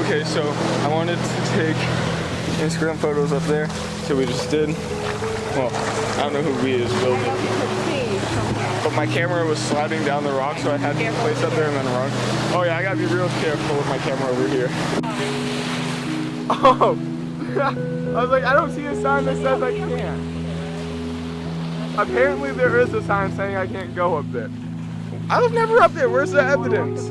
Okay, so I wanted to take Instagram photos up there, so we just did. Well, I don't know who we is, Will did. But my camera was sliding down the rock, so I had to place up there and then run. Oh yeah, I gotta be real careful with my camera over here. Oh! I was like, I don't see a sign that says I can't. Apparently there is a sign saying I can't go up there. I was never up there, where's the evidence?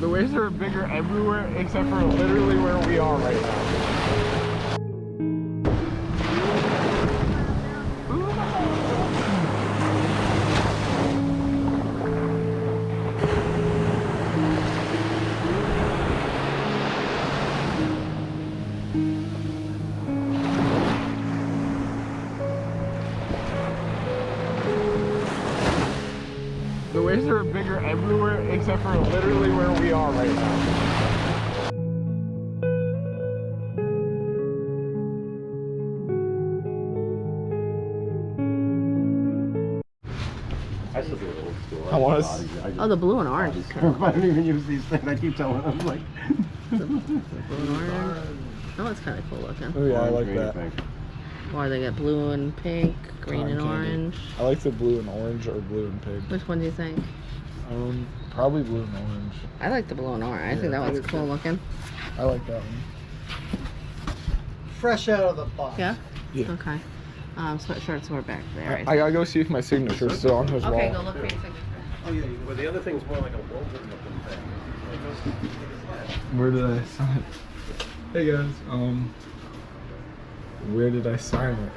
The waves are bigger everywhere except for literally where we are right now. The waves are bigger everywhere except for literally where we are right now. I still do old school. I want to. Oh, the blue and orange. I don't even use these things. I keep telling them, like. Blue and orange. Oh, it's kind of cool looking. Oh yeah, I like Green and that. pink. Or they get blue and pink, green and Cotton candy. orange. I like the blue and orange or blue and pink. Which one do you think? Probably blue and orange. I like the blue and orange. I think that one's cool looking. I like that one. Fresh out of the box. Yeah? Yeah. Okay. Sweatshirts were back there. I I gotta go see if my signature's still on his wall. Okay, go look for your signature. Oh yeah. Well, the other thing's more like a woven looking thing. Where did I sign it? Hey guys, where did I sign it?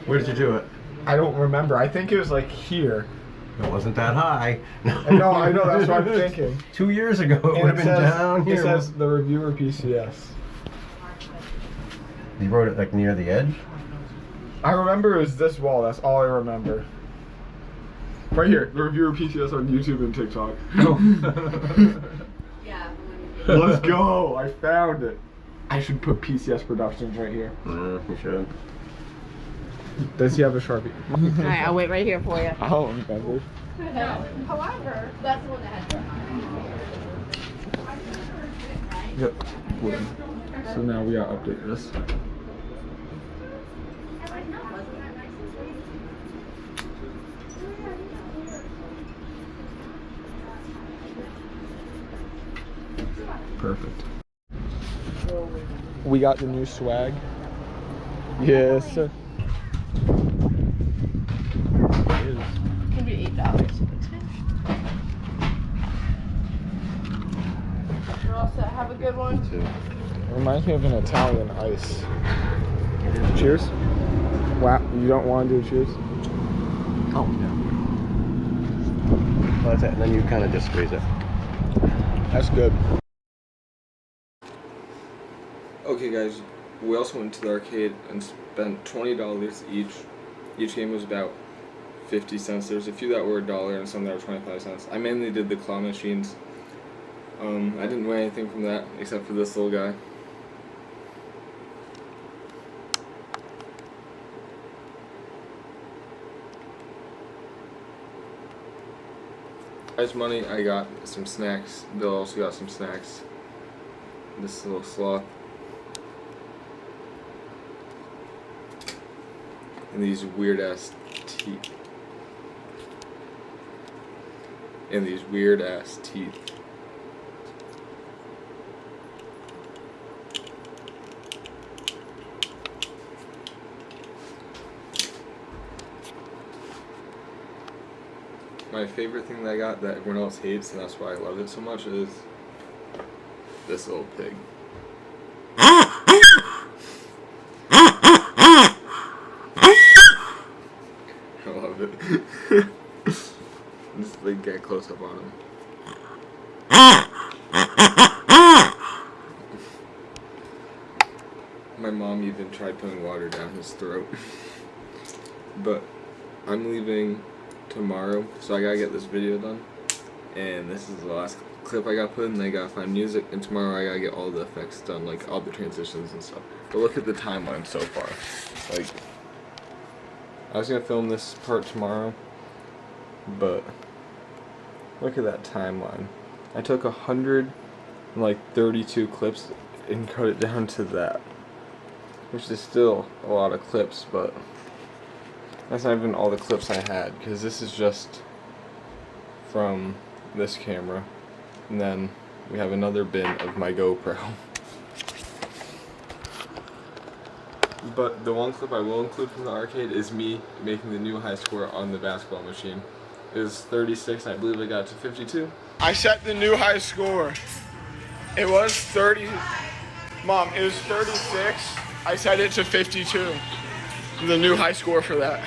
Where did you do it? I don't remember. I think it was like here. It wasn't that high. No, I know, that's what I'm thinking. 2 years ago, it would And have been down here. It says the reviewer PCS. You wrote it like near the edge? I remember it was this wall, that's all I remember. Right here, the reviewer PCS on YouTube and TikTok. Let's go, I found it. I should put PCS Productions right here. You should. Does he have a Sharpie? Alright, I'll wait right here for you. I don't remember. However, that's the one that had Yep. So now we gotta update this. Perfect. We got the new swag. Yes, sir. Can be $8. You're all set. Have a good one. It reminds me of an Italian ice. Cheers. Wow, you don't want to do cheers? Oh, yeah. Well, that's it. And then you kind of just squeeze it. That's good. Okay guys, we also went to the arcade and spent $20 each. Each game was about 50 cents. There's a few that were $1 and some that were 25 cents. I mainly did the claw machines. I didn't win anything from that except for this little guy. As money, I got some snacks. Bill also got some snacks. This little sloth. And these weird ass teeth. And these weird ass teeth. my favorite thing that I got that everyone else hates, and that's why I love it so much, is this little pig. I love it. Just like get close up on him. My mom even tried putting water down his throat. But I'm leaving tomorrow, so I gotta get this video done. And this is the last clip I gotta put in. I gotta find music, and tomorrow I gotta get all the effects done, like all the transitions and stuff. But look at the timeline so far. Like, I was gonna film this part tomorrow, but look at that timeline. I took 132 clips and cut it down to that, which is still a lot of clips, but that's not even all the clips I had, because this is just from this camera, and then we have another bin of my GoPro. But the one clip I will include from the arcade is me making the new high score on the basketball machine. It was 36, I believe I got to 52. I set the new high score. It was 30. Mom, it was 36. I set it to 52. The new high score for that.